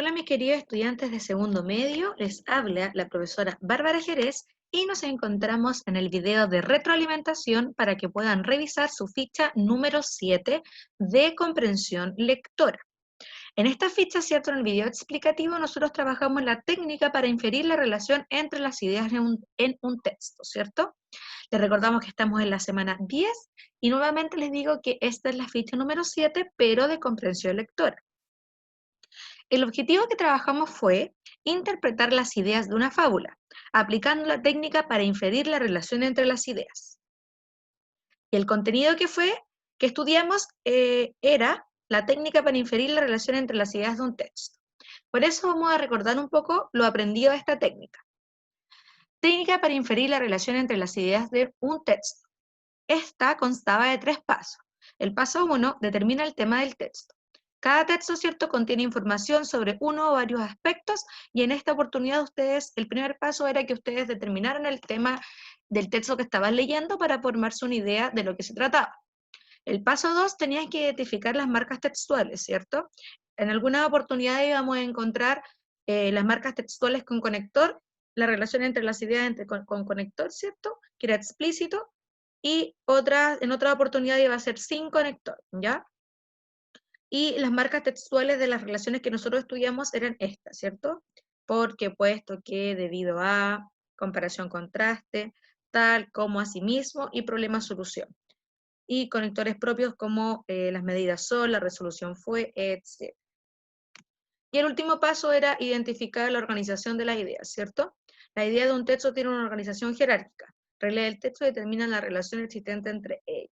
Hola mis queridos estudiantes de segundo medio, les habla la profesora Bárbara Jerez y nos encontramos en el video de retroalimentación para que puedan revisar su ficha número 7 de comprensión lectora. En esta ficha, ¿cierto? En el video explicativo nosotros trabajamos la técnica para inferir la relación entre las ideas en un texto, ¿cierto? Les recordamos que estamos en la semana 10 y nuevamente les digo que esta es la ficha número 7, pero de comprensión lectora. El objetivo que trabajamos fue interpretar las ideas de una fábula, aplicando la técnica para inferir la relación entre las ideas. Y el contenido que estudiamos era la técnica para inferir la relación entre las ideas de un texto. Por eso vamos a recordar un poco lo aprendido de esta técnica. Técnica para inferir la relación entre las ideas de un texto. Esta constaba de 3 pasos. El paso 1 determina el tema del texto. Cada texto, ¿cierto?, contiene información sobre uno o varios aspectos y en esta oportunidad el primer paso era que ustedes determinaran el tema del texto que estaban leyendo para formarse una idea de lo que se trataba. El paso 2 tenían que identificar las marcas textuales, ¿cierto? En algunas oportunidades íbamos a encontrar las marcas textuales con conector, la relación entre las ideas con conector, ¿cierto?, que era explícito, y en otra oportunidad iba a ser sin conector, ¿ya? Y las marcas textuales de las relaciones que nosotros estudiamos eran estas, ¿cierto? Porque, puesto que, debido a, comparación, contraste, tal, como, asimismo, y problema-solución. Y conectores propios como las medidas son, la resolución fue, etc. Y el último paso era identificar la organización de las ideas, ¿cierto? La idea de un texto tiene una organización jerárquica. Reglas del texto determinan la relación existente entre ellas.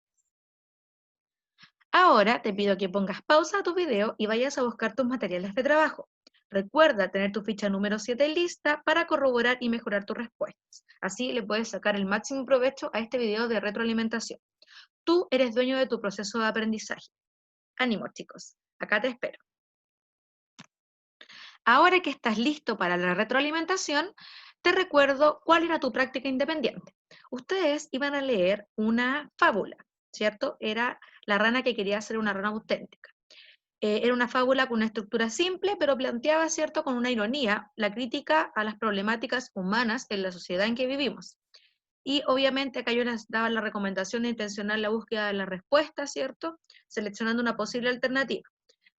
Ahora te pido que pongas pausa a tu video y vayas a buscar tus materiales de trabajo. Recuerda tener tu ficha número 7 lista para corroborar y mejorar tus respuestas. Así le puedes sacar el máximo provecho a este video de retroalimentación. Tú eres dueño de tu proceso de aprendizaje. Ánimo, chicos. Acá te espero. Ahora que estás listo para la retroalimentación, te recuerdo cuál era tu práctica independiente. Ustedes iban a leer una fábula, ¿cierto? Era la rana que quería ser una rana auténtica. Era una fábula con una estructura simple, pero planteaba, ¿cierto?, con una ironía, la crítica a las problemáticas humanas en la sociedad en que vivimos. Y obviamente acá yo les daba la recomendación de intencionar la búsqueda de la respuesta, ¿cierto?, seleccionando una posible alternativa.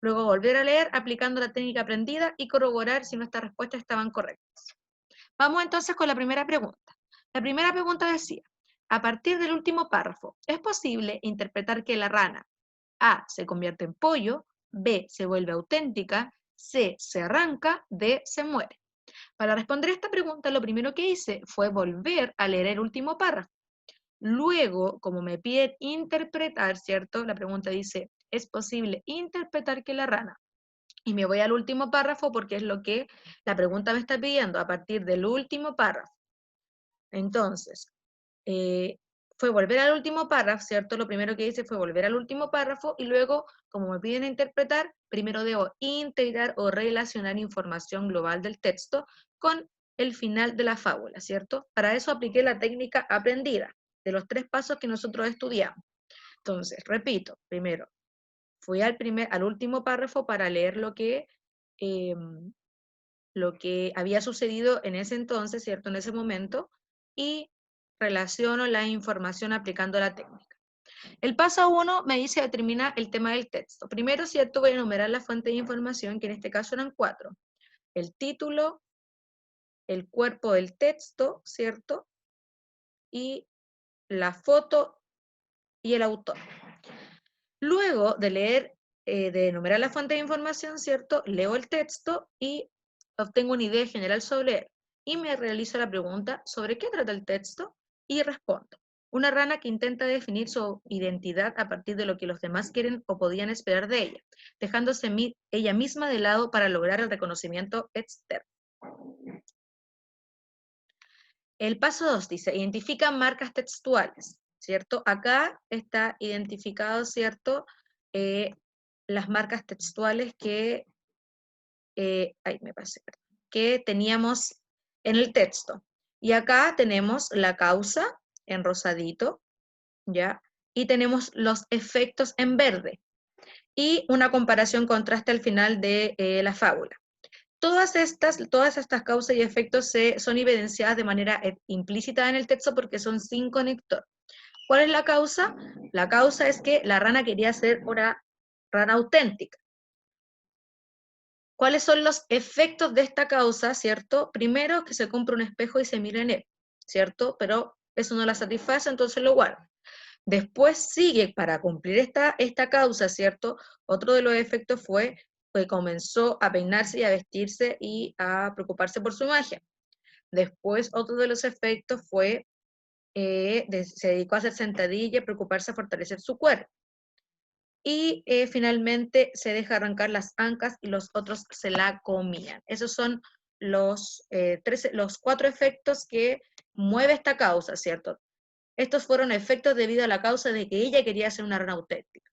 Luego volver a leer aplicando la técnica aprendida y corroborar si nuestras respuestas estaban correctas. Vamos entonces con la primera pregunta. La primera pregunta decía, a partir del último párrafo, ¿es posible interpretar que la rana A se convierte en pollo, B se vuelve auténtica, C se arranca, D se muere? Para responder esta pregunta, lo primero que hice fue volver a leer el último párrafo. Luego, como me piden interpretar, ¿cierto? La pregunta dice, ¿es posible interpretar que la rana? Y me voy al último párrafo porque es lo que la pregunta me está pidiendo, a partir del último párrafo. Entonces, fue volver al último párrafo, ¿cierto? Lo primero que hice fue volver al último párrafo y luego, como me piden interpretar, primero debo integrar o relacionar información global del texto con el final de la fábula, ¿cierto? Para eso apliqué la técnica aprendida, de los 3 pasos que nosotros estudiamos. Entonces, repito, primero, fui al último párrafo para leer lo que había sucedido en ese entonces, ¿cierto? En ese momento, y relaciono la información aplicando la técnica. El paso 1 me dice determina el tema del texto. Primero, ¿cierto? Voy a enumerar la fuente de información, que en este caso eran 4. El título, el cuerpo del texto, ¿cierto? Y la foto y el autor. Luego de leer, de enumerar la fuente de información, ¿cierto? Leo el texto y obtengo una idea general sobre él. Y me realizo la pregunta, ¿sobre qué trata el texto? Y respondo. Una rana que intenta definir su identidad a partir de lo que los demás quieren o podían esperar de ella, dejándose ella misma de lado para lograr el reconocimiento externo. El paso 2 dice, identifica marcas textuales, ¿cierto? Acá está identificado, ¿cierto?, las marcas textuales que teníamos en el texto. Y acá tenemos la causa en rosadito, ¿ya? Y tenemos los efectos en verde. Y una comparación contraste al final de la fábula. Todas estas causas y efectos son evidenciadas de manera implícita en el texto porque son sin conector. ¿Cuál es la causa? La causa es que la rana quería ser una rana auténtica. ¿Cuáles son los efectos de esta causa, cierto? Primero, que se compra un espejo y se mira en él, ¿cierto? Pero eso no la satisface, entonces lo guarda. Después sigue, para cumplir esta causa, ¿cierto? Otro de los efectos fue que comenzó a peinarse y a vestirse y a preocuparse por su imagen. Después, otro de los efectos fue, se dedicó a hacer sentadilla y preocuparse a fortalecer su cuerpo. Y finalmente se deja arrancar las ancas y los otros se la comían. Esos son los 4 efectos que mueve esta causa, ¿cierto? Estos fueron efectos debido a la causa de que ella quería ser una rana auténtica.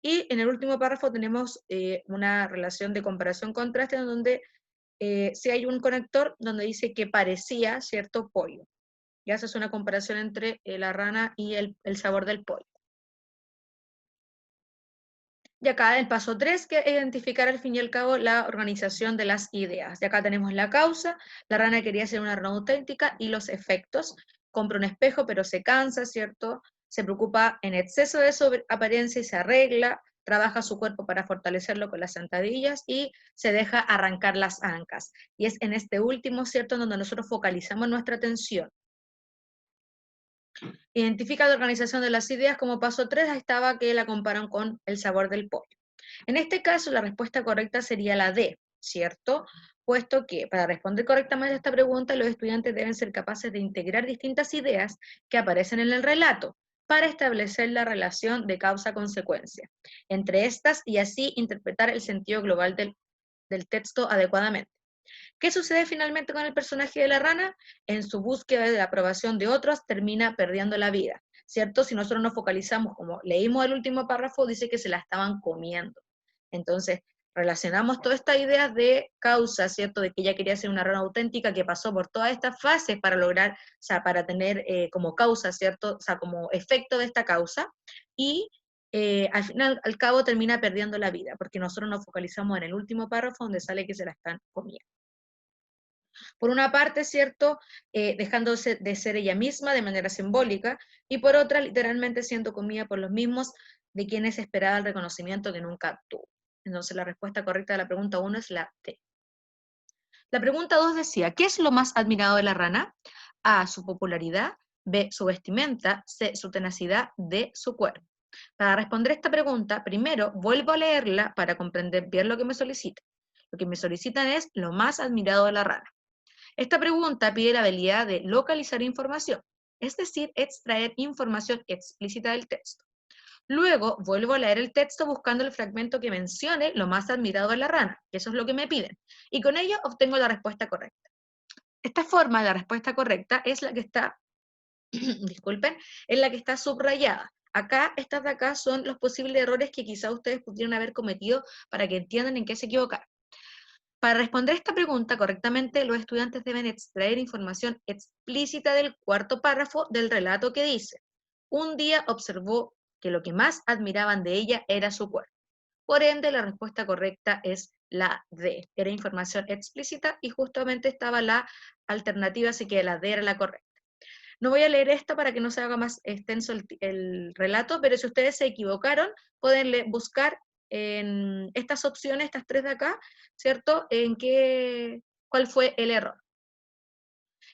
Y en el último párrafo tenemos una relación de comparación-contraste en donde si hay un conector donde dice que parecía cierto pollo. Ya se hace una comparación entre la rana y el sabor del pollo. Y acá el paso 3, que es identificar al fin y al cabo la organización de las ideas. Y acá tenemos la causa, la rana quería ser una rana auténtica, y los efectos. Compra un espejo, pero se cansa, ¿cierto? Se preocupa en exceso de su apariencia y se arregla, trabaja su cuerpo para fortalecerlo con las sentadillas y se deja arrancar las ancas. Y es en este último, ¿cierto?, en donde nosotros focalizamos nuestra atención. Identifica la organización de las ideas como paso 3, ahí estaba que la comparan con el sabor del pollo. En este caso, la respuesta correcta sería la D, ¿cierto? Puesto que para responder correctamente a esta pregunta, los estudiantes deben ser capaces de integrar distintas ideas que aparecen en el relato para establecer la relación de causa-consecuencia entre estas y así interpretar el sentido global del texto adecuadamente. ¿Qué sucede finalmente con el personaje de la rana? En su búsqueda de la aprobación de otros, termina perdiendo la vida, ¿cierto? Si nosotros nos focalizamos, como leímos el último párrafo, dice que se la estaban comiendo. Entonces, relacionamos todas estas ideas de causa, ¿cierto? De que ella quería ser una rana auténtica, que pasó por todas estas fases para lograr, o sea, para tener como causa, ¿cierto? O sea, como efecto de esta causa, y al final, al cabo, termina perdiendo la vida, porque nosotros nos focalizamos en el último párrafo donde sale que se la están comiendo. Por una parte, ¿cierto? Dejándose de ser ella misma de manera simbólica, y por otra, literalmente siendo comida por los mismos de quienes esperaba el reconocimiento que nunca tuvo. Entonces, la respuesta correcta de la pregunta 1 es la D. La pregunta 2 decía, ¿qué es lo más admirado de la rana? A, su popularidad; B, su vestimenta; C, su tenacidad; D, su cuerpo. Para responder esta pregunta, primero vuelvo a leerla para comprender bien lo que me solicitan. Lo que me solicitan es lo más admirado de la rana. Esta pregunta pide la habilidad de localizar información, es decir, extraer información explícita del texto. Luego vuelvo a leer el texto buscando el fragmento que mencione lo más admirado de la rana, que eso es lo que me piden, y con ello obtengo la respuesta correcta. Esta forma de la respuesta correcta es la que está, disculpen, es la que está subrayada. Acá, estas de acá son los posibles errores que quizá ustedes pudieran haber cometido para que entiendan en qué se equivocaron. Para responder esta pregunta correctamente, los estudiantes deben extraer información explícita del cuarto párrafo del relato que dice: un día observó que lo que más admiraban de ella era su cuerpo. Por ende, la respuesta correcta es la D. Era información explícita y justamente estaba la alternativa, así que la D era la correcta. No voy a leer esta para que no se haga más extenso el relato, pero si ustedes se equivocaron, pueden buscar en estas opciones, estas 3 de acá, ¿cierto? ¿Cuál fue el error?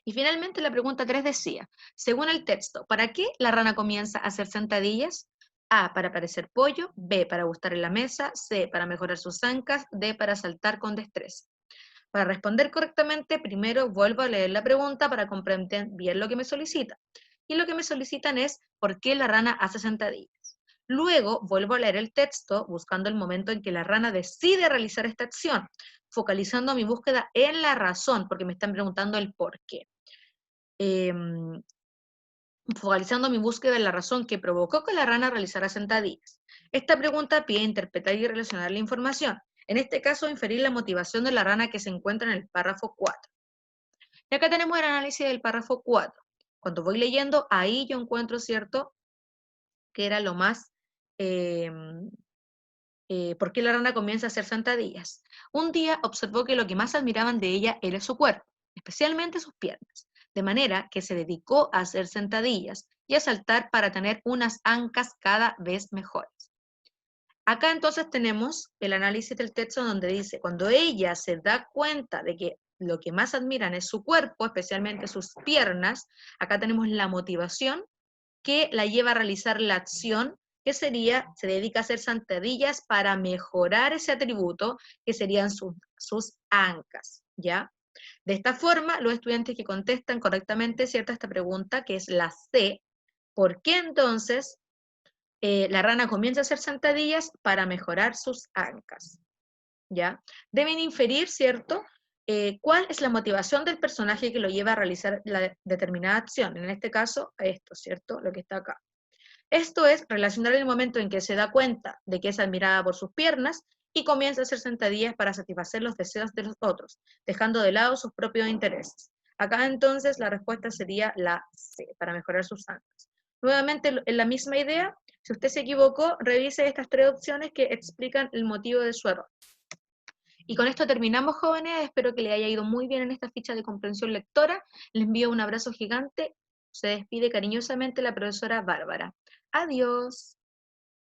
Y finalmente la pregunta 3 decía, según el texto, ¿para qué la rana comienza a hacer sentadillas? A, para parecer pollo; B, para gustar en la mesa; C, para mejorar sus ancas; D, para saltar con destreza. Para responder correctamente, primero vuelvo a leer la pregunta para comprender bien lo que me solicitan. Y lo que me solicitan es ¿por qué la rana hace sentadillas? Luego vuelvo a leer el texto buscando el momento en que la rana decide realizar esta acción, focalizando mi búsqueda en la razón, porque me están preguntando el por qué. Focalizando mi búsqueda en la razón que provocó que la rana realizara sentadillas. Esta pregunta pide interpretar y relacionar la información. En este caso, inferir la motivación de la rana que se encuentra en el párrafo 4. Y acá tenemos el análisis del párrafo 4. Cuando voy leyendo, ahí yo encuentro, ¿cierto?, que era lo más ¿Por qué la rana comienza a hacer sentadillas? Un día observó que lo que más admiraban de ella era su cuerpo, especialmente sus piernas, de manera que se dedicó a hacer sentadillas y a saltar para tener unas ancas cada vez mejores. Acá entonces tenemos el análisis del texto donde dice, cuando ella se da cuenta de que lo que más admiran es su cuerpo, especialmente sus piernas, acá tenemos la motivación que la lleva a realizar la acción, que sería, se dedica a hacer sentadillas para mejorar ese atributo, que serían sus ancas, ¿ya? De esta forma, los estudiantes que contestan correctamente, ¿cierto?, esta pregunta, que es la C, ¿por qué entonces la rana comienza a hacer sentadillas para mejorar sus ancas? ¿Ya? Deben inferir, ¿cierto?, cuál es la motivación del personaje que lo lleva a realizar la determinada acción, en este caso, esto, ¿cierto?, lo que está acá. Esto es relacionar el momento en que se da cuenta de que es admirada por sus piernas y comienza a hacer sentadillas para satisfacer los deseos de los otros, dejando de lado sus propios intereses. Acá entonces la respuesta sería la C, para mejorar sus ancas. Nuevamente, en la misma idea, si usted se equivocó, revise estas tres opciones que explican el motivo de su error. Y con esto terminamos, jóvenes. Espero que les haya ido muy bien en esta ficha de comprensión lectora. Les envío un abrazo gigante. Se despide cariñosamente la profesora Bárbara. Adiós.